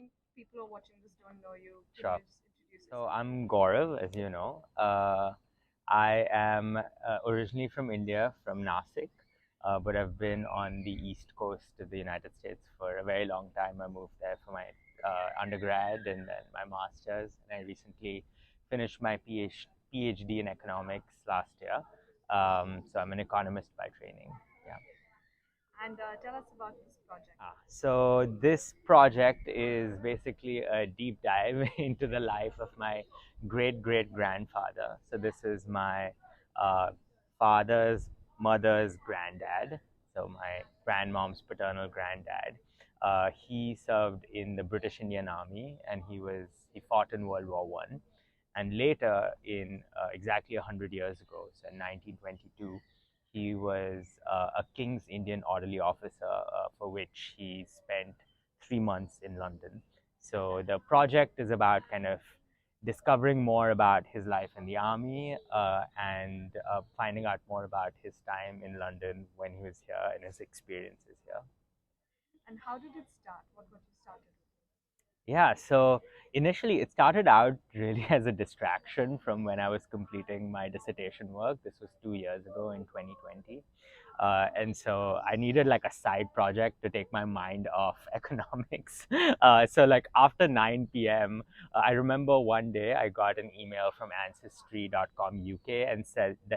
think people who are watching this don't know you. Can Sure. you just introduce So yourself? I'm Gaurav, as you know. I am originally from India, from Nasik, but I've been on the East Coast of the United States for a very long time. I moved there for my undergrad and then my master's, and I recently finished my PhD in economics last year. So I'm an economist by training. Yeah. And tell us about this project. So this project is basically a deep dive into the life of my great great grandfather. So this is my uh, father's mother's granddad. So my grandmom's paternal granddad. He served in the British Indian Army, and he fought in World War One, and later in exactly 100 years ago, so in 1922, he was a King's Indian Orderly Officer, for which he spent 3 months in London. So the project is about kind of discovering more about his life in the army, and finding out more about his time in London when he was here and his experiences here. And how did it start? What got you started? Yeah, so initially it started out really as a distraction from when I was completing my dissertation work. This was 2 years ago in 2020. And so I needed like a side project to take my mind off economics. So like after 9 p.m., I remember one day I got an email from ancestry.com UK and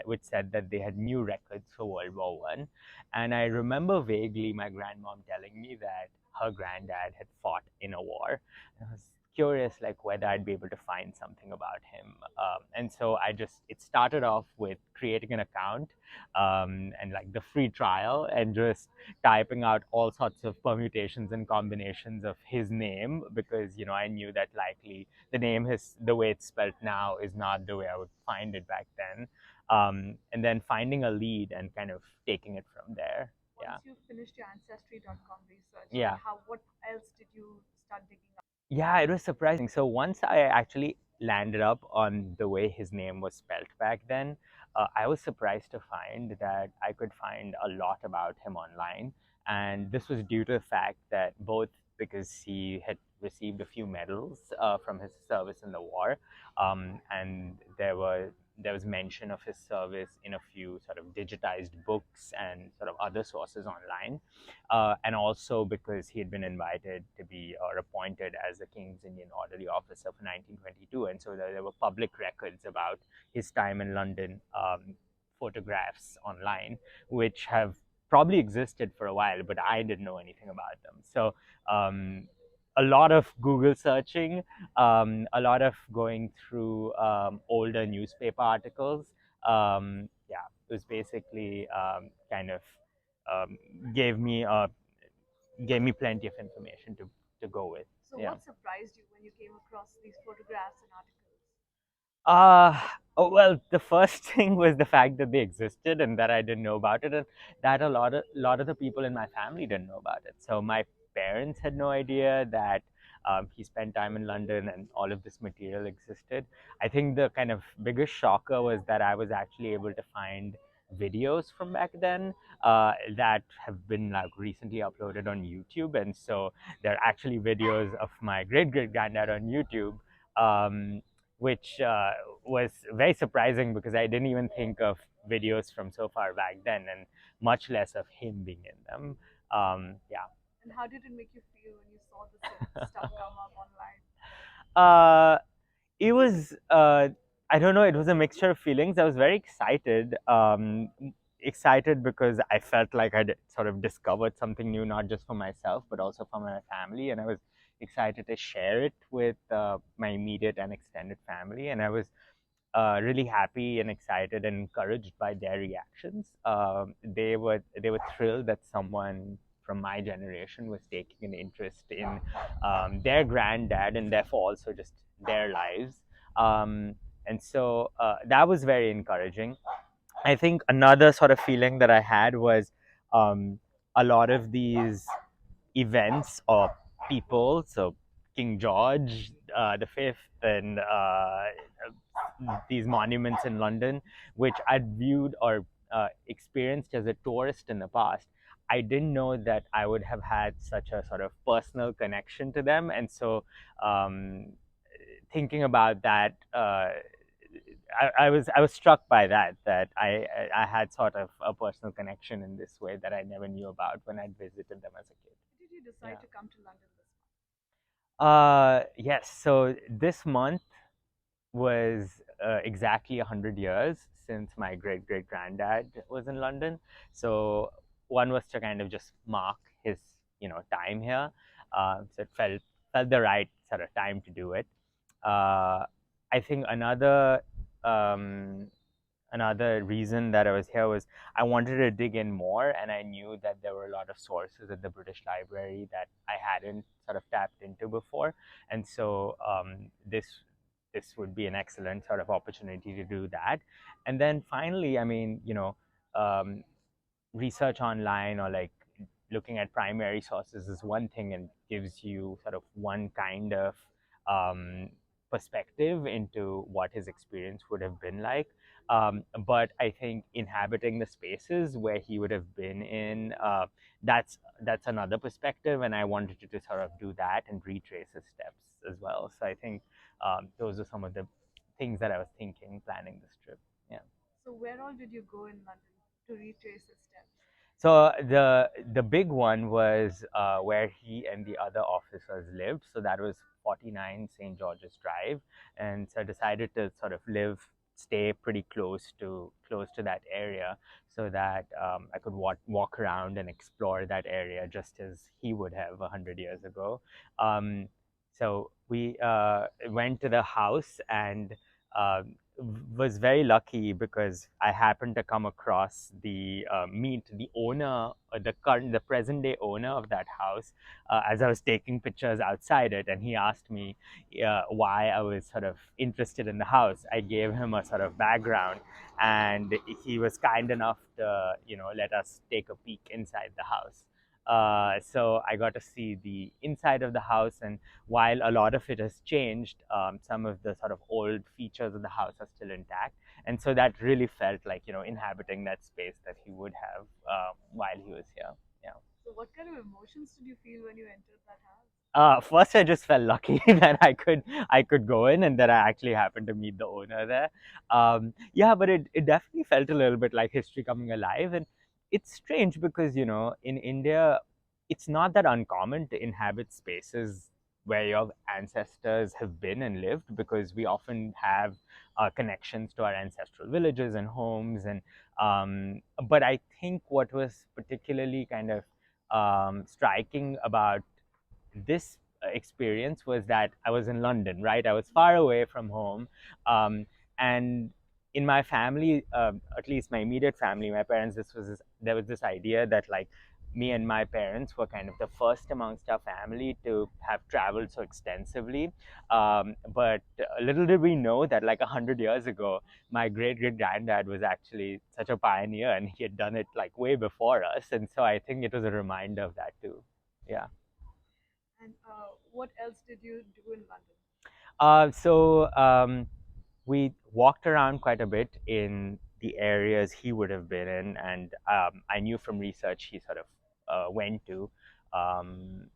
which said that they had new records for World War One. And I remember vaguely my grandmom telling me that her granddad had fought in a war. I was curious like whether I'd be able to find something about him. And so it started off with creating an account, and like the free trial, and just typing out all sorts of permutations and combinations of his name, because I knew that likely the way it's spelled now is not the way I would find it back then. And then finding a lead and kind of taking it from there. Yeah. Once you finished your ancestry.com research, Yeah. what else did you start digging up? Yeah, it was surprising. So once I actually landed up on the way his name was spelt back then, I was surprised to find that I could find a lot about him online. And this was due to the fact that both because he had received a few medals from his service in the war, and there was mention of his service in a few sort of digitized books and sort of other sources online, and also because he had been invited to be or appointed as the King's Indian Orderly Officer for 1922, and so there were public records about his time in London, photographs online, which have probably existed for a while, but I didn't know anything about them. So a lot of Google searching, a lot of going through older newspaper articles. Yeah, it was basically kind of um, gave me plenty of information to go with. So, Yeah. what surprised you when you came across these photographs and articles? Uh, oh, well, the first thing was the fact that they existed and that I didn't know about it, and that a lot of the people in my family didn't know about it. So my parents had no idea that he spent time in London and all of this material existed. I think the kind of biggest shocker was that I was actually able to find videos from back then that have been like recently uploaded on YouTube, and so there are actually videos of my great great granddad on YouTube. Which was very surprising because I didn't even think of videos from so far back then, and much less of him being in them. Yeah. And how did it make you feel when you saw this stuff come up online? Uh, it was, I don't know, it was a mixture of feelings. I was very excited. Excited because I felt like I'd sort of discovered something new, not just for myself, but also for my family. And I was excited to share it with my immediate and extended family. And I was really happy and excited and encouraged by their reactions. They were thrilled that someone from my generation was taking an interest in their granddad and therefore also just their lives. Um, and so that was very encouraging. I think another sort of feeling that I had was a lot of these events or people, so King George the Fifth and these monuments in London, which I'd viewed or experienced as a tourist in the past. I didn't know that I would have had such a sort of personal connection to them. And so, um, thinking about that, I was struck by that I had sort of a personal connection in this way that I never knew about when I'd visited them as a kid. Did you decide Yeah. to come to London this month? Yes. So this month was exactly 100 years since my great great granddad was in London. So one was to kind of just mark his time here. So it felt the right sort of time to do it. I think um, another reason that I was here was I wanted to dig in more, and I knew that there were a lot of sources at the British Library that I hadn't sort of tapped into before, and so this would be an excellent sort of opportunity to do that. And then finally, I mean, um, research online or like looking at primary sources is one thing and gives you sort of one kind of um, perspective into what his experience would have been like. But I think inhabiting the spaces where he would have been in, that's another perspective, and I wanted to sort of do that and retrace his steps as well. So I think those are some of the things that I was thinking planning this trip. Yeah. So where all did you go in London to retrace his steps? So the big one was where he and the other officers lived. So that was 49 St. George's Drive, and so I decided to sort of stay pretty close to that area, so that I could walk around and explore that area just as he would have 100 years ago. Um, so we went to the house and. Um, was very lucky because I happened to come across meet the owner, the present day owner of that house, as I was taking pictures outside it, and he asked me why I was sort of interested in the house. I gave him a sort of background, and he was kind enough to let us take a peek inside the house. So I got to see the inside of the house, and while a lot of it has changed, some of the sort of old features of the house are still intact. And so that really felt like, inhabiting that space that he would have while he was here. Yeah. So what kind of emotions did you feel when you entered that house? First, I just felt lucky that I could go in and that I actually happened to meet the owner there. Yeah, but it definitely felt a little bit like history coming alive, and it's strange because in India, it's not that uncommon to inhabit spaces where your ancestors have been and lived, because we often have connections to our ancestral villages and homes, and but I think what was particularly kind of striking about this experience was that I was in London, right? I was far away from home. And in my family, at least my immediate family, my parents, there was this idea that like me and my parents were kind of the first amongst our family to have traveled so extensively. But little did we know that like 100 years ago, my great great granddad was actually such a pioneer, and he had done it like way before us. And so I think it was a reminder of that too. Yeah. And what else did you do in London? So we walked around quite a bit in the areas he would have been in, and I knew from research he sort of went to. Um,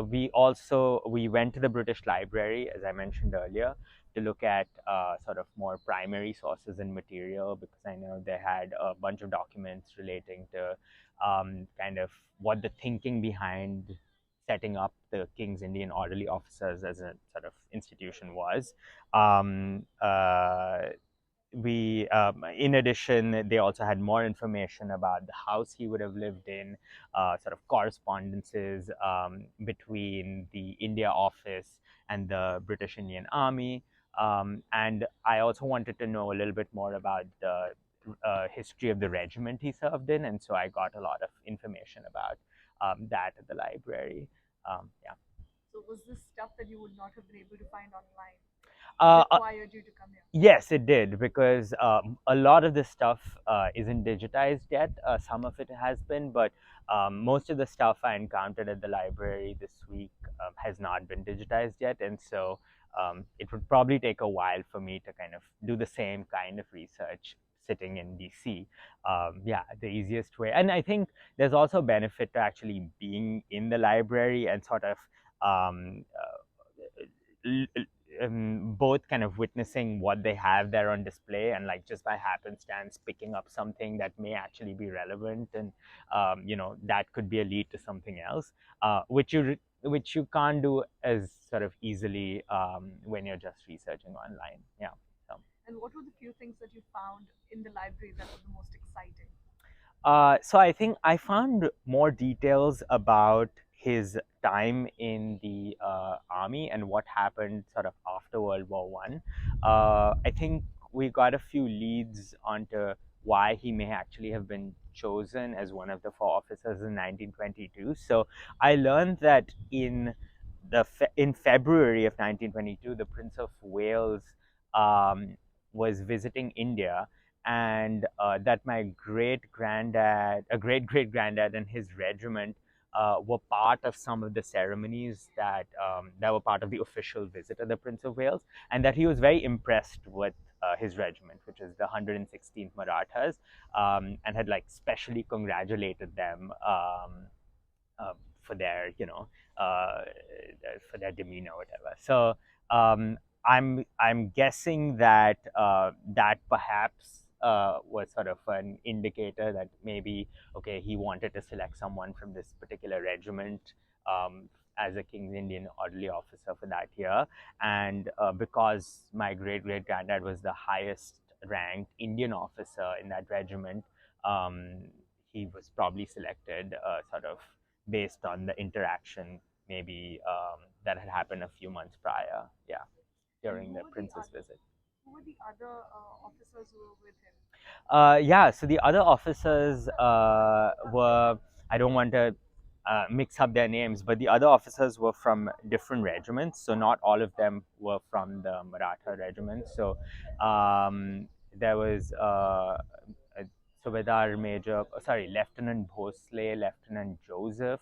we went to the British Library, as I mentioned earlier, to look at sort of more primary sources and material, because I know they had a bunch of documents relating to kind of what the thinking behind setting up the King's Indian Orderly Officers as a sort of institution was. Um, uh, in addition, they also had more information about the house he would have lived in, sort of correspondences between the India office and the British Indian Army. And I also wanted to know a little bit more about the history of the regiment he served in, and so I got a lot of information about that at the library. Yeah. So was this stuff that you would not have been able to find online Uh, uh, required you to come here? yes, it did, because a lot of this stuff isn't digitized yet. Some of it has been, but most of the stuff I encountered at the library this week has not been digitized yet, and so it would probably take a while for me to kind of do the same kind of research sitting in DC. Yeah, the easiest way. And I think there's also benefit to actually being in the library and sort of um, both kind of witnessing what they have there on display and like just by happenstance picking up something that may actually be relevant and that could be a lead to something else, which you can't do as sort of easily when you're just researching online. Yeah. So. And what were the few things that you found in the library that were the most exciting? So I think I found more details about his time in the army and what happened sort of after World War One. I think we got a few leads onto why he may actually have been chosen as one of the four officers in 1922. So I learned that in February of 1922, the Prince of Wales um, was visiting India, and that my great granddad, and his regiment were part of some of the ceremonies that were part of the official visit of the Prince of Wales, and that he was very impressed with his regiment, which is the 116th Marathas, and had like specially congratulated them for their for their demeanor or whatever. So I'm guessing that that perhaps was sort of an indicator that maybe okay, he wanted to select someone from this particular regiment as a King's Indian orderly officer for that year, and because my great granddad was the highest ranked Indian officer in that regiment, um, he was probably selected sort of based on the interaction maybe that had happened a few months prior. Yeah, during the prince's visit. Who were the other officers who were with him? Yeah, so the other officers were, I don't want to mix up their names, but the other officers were from different regiments. So not all of them were from the Maratha regiment. So there was a Subedar Major, sorry, Lieutenant Bhosle, Lieutenant Joseph,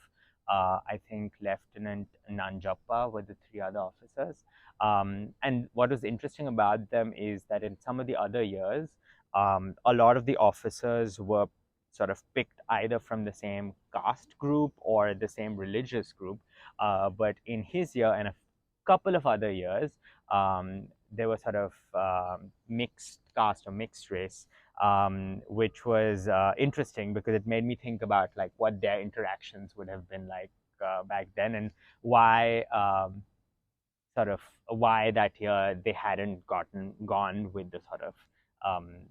I think Lieutenant Nanjappa were the three other officers. And what was interesting about them is that in some of the other years, a lot of the officers were sort of picked either from the same caste group or the same religious group. But in his year and a couple of other years, they were sort of mixed caste or mixed race, which was interesting because it made me think about like what their interactions would have been like back then, and why sort of why that year they hadn't gone with the sort of um,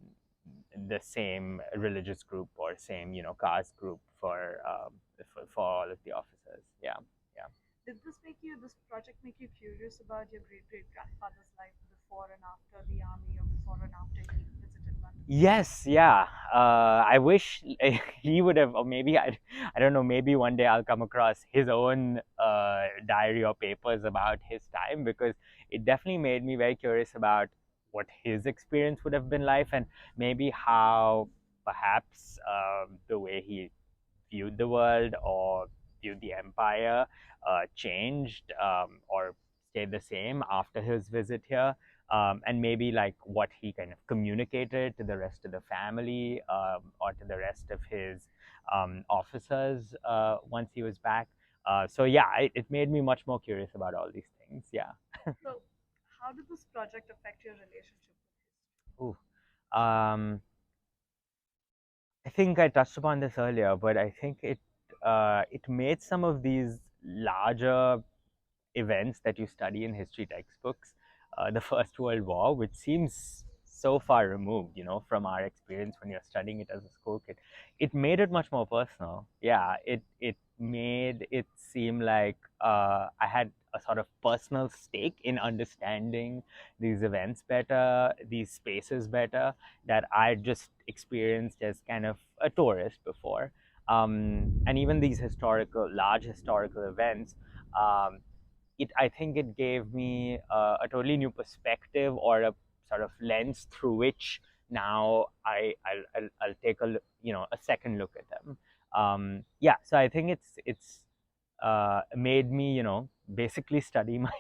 the same religious group or same caste group for all of the officers. Yeah, yeah. Did this project make you curious about your great great grandfather's life before and after the army, or before and after he visited London? Yes, yeah. I wish he would have, or maybe I don't know. Maybe one day I'll come across his own diary or papers about his time, because it definitely made me very curious about what his experience would have been like, and maybe how perhaps the way he viewed the world or viewed the empire changed or stayed the same after his visit here, and maybe like what he kind of communicated to the rest of the family or to the rest of his officers once he was back. So yeah, it made me much more curious about all these things. Yeah. So, how did this project affect your relationship with history? Ooh. I think I touched upon this earlier, but I think it made some of these larger events that you study in history textbooks, the First World War, which seems so far removed, from our experience when you're studying it as a school kid. It made it much more personal. Yeah, it made it seem like I had a sort of personal stake in understanding these events better, these spaces better, that I just experienced as kind of a tourist before. And even these large historical events, um, I think it gave me a totally new perspective or a sort of lens through which now I'll take a second look at them. Yeah, so I think it's made me basically study my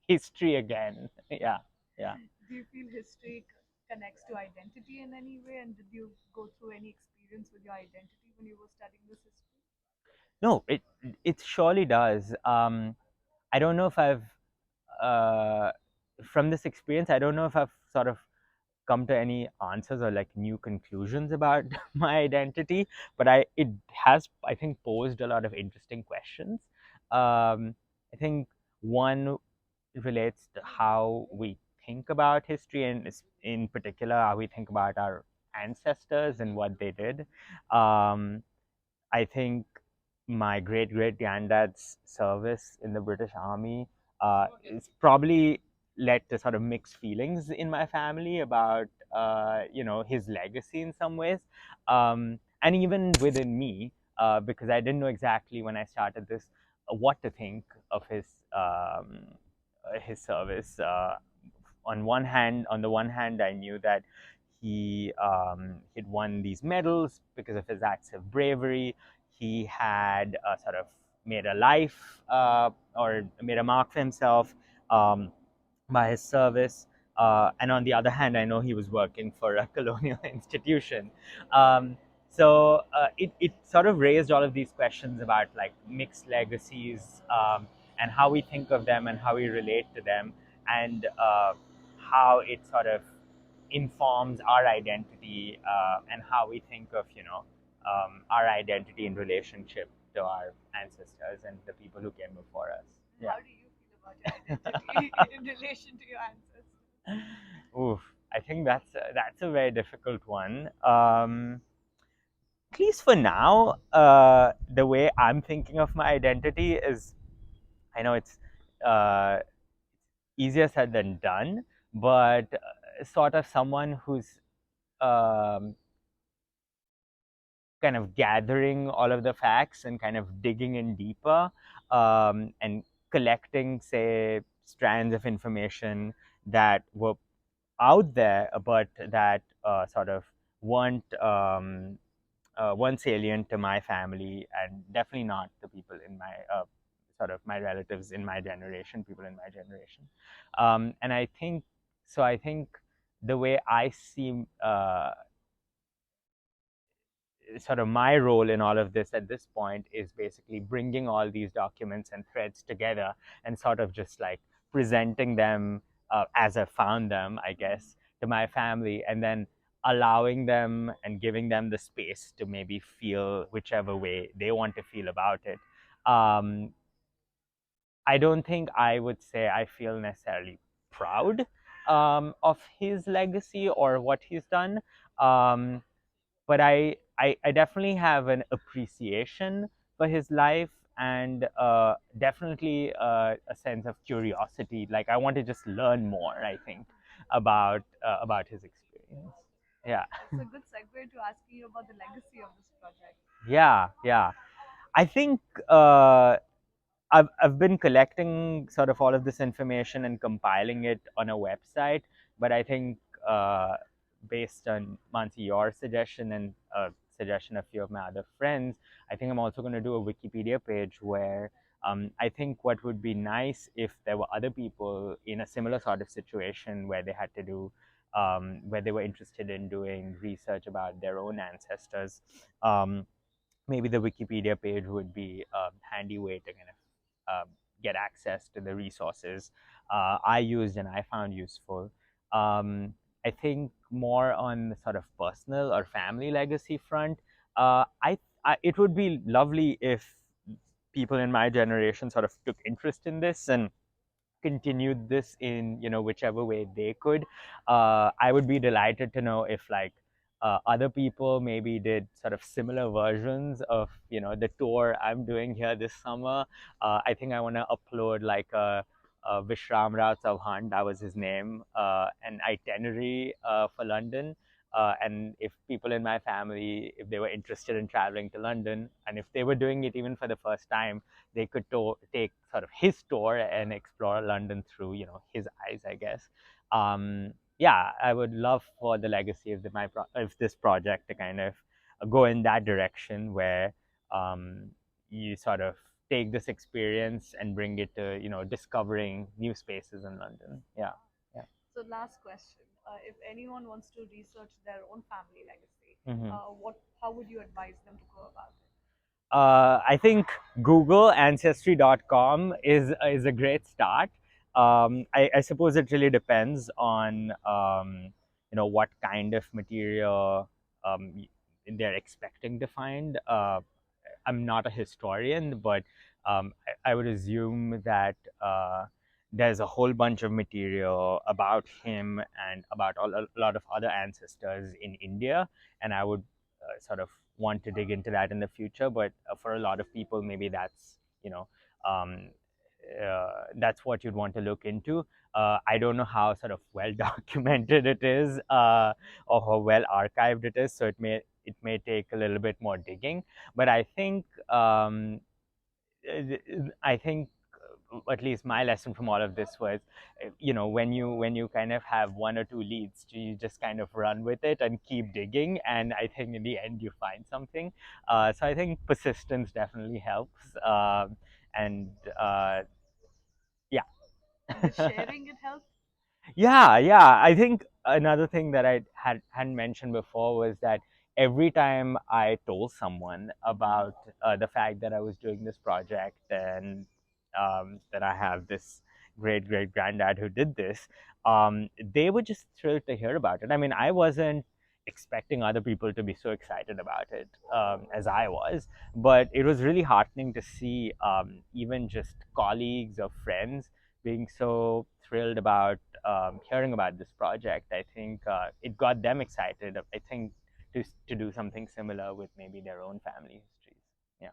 history again. Yeah, yeah. Do you feel history connects to identity in any way? And did you go through any experience with your identity when you were studying this history? No, it surely does. I don't know if I've uh, from this experience. I don't know if I've sort of come to any answers or like new conclusions about my identity, but it has, I think, posed a lot of interesting questions. I think one relates to how we think about history, and in particular how we think about our ancestors and what they did. um, I think my great great granddad's service in the British Army is probably led to sort of mixed feelings in my family about his legacy in some ways, and even within me, because I didn't know exactly when I started this what to think of his service. On the one hand, I knew that he'd won these medals because of his acts of bravery. He had sort of made a life or made a mark for himself um, by his service. And on the other hand, I know he was working for a colonial institution. Um, it sort of raised all of these questions about like mixed legacies, and how we think of them and how we relate to them, and how it sort of informs our identity, and how we think of our identity in relationship to our ancestors and the people who came before us. Yeah. How do you feel about your identity in relation to your ancestors? Oof, I think that's a very difficult one. At least for now, the way I'm thinking of my identity is, I know it's uh, easier said than done, but sort of someone who's um, kind of gathering all of the facts and kind of digging in deeper, and collecting, say, strands of information that were out there, but that sort of weren't weren't salient to my family, and definitely not the people in my sort of my relatives in my generation, people in my generation. And I think so. I think the way I see sort of my role in all of this at this point is basically bringing all these documents and threads together and sort of just like presenting them as I found them, I guess, to my family, and then allowing them and giving them the space to maybe feel whichever way they want to feel about it. Um, I don't think I would say I feel necessarily proud of his legacy or what he's done. Um, but I definitely have an appreciation for his life, and definitely a sense of curiosity. Like I want to just learn more. I think about his experience. Yeah, It's a good segue to asking you about the legacy of this project. yeah. I think uh, I've been collecting sort of all of this information and compiling it on a website, but I think uh, based on Mansi, your suggestion and suggestion of a few of my other friends, I think I'm also going to do a Wikipedia page where I think what would be nice if there were other people in a similar sort of situation where they had to do where they were interested in doing research about their own ancestors. Maybe the Wikipedia page would be a handy way to kind of get access to the resources I used and I found useful. I think more on the sort of personal or family legacy front, it would be lovely if people in my generation sort of took interest in this and continued this in whichever way they could. I would be delighted to know if like other people maybe did sort of similar versions of the tour I'm doing here this summer. I think I want to upload like a Vishram Rao Chavan, that was his name, an itinerary for London. And if people in my family, if they were interested in traveling to London, and if they were doing it even for the first time, they could take sort of his tour and explore London through his eyes, I guess. Yeah, I would love for the legacy of of this project to kind of go in that direction where you sort of take this experience and bring it to discovering new spaces in London. Yeah, yeah. So last question: if anyone wants to research their own family legacy, Mhm. how would you advise them to go about it? I think Google Ancestry.com is a great start. I suppose it really depends on what kind of material they're expecting to find. I'm not a historian, but I would assume that there's a whole bunch of material about him and about a lot of other ancestors in India, and I would sort of want to dig into that in the future. But for a lot of people, maybe um, that's what you'd want to look into. I don't know how sort of well documented it is, or how well archived it is, so it may take a little bit more digging. But I think at least my lesson from all of this was, when you kind of have one or two leads, you just kind of run with it and keep digging, and I think in the end you find something. So I think persistence definitely helps, and yeah. And the sharing it helps. Yeah. I think another thing that I hadn't mentioned before was that every time I told someone about the fact that I was doing this project, and that I have this great great granddad who did this, they were just thrilled to hear about it. I mean, I wasn't expecting other people to be so excited about it as I was, but it was really heartening to see even just colleagues or friends being so thrilled about hearing about this project. I think it got them excited. I think to do something similar with maybe their own family histories. Yeah.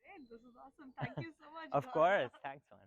Great, this is awesome. Thank you so much, Of Gaurav. course. Thanks, man.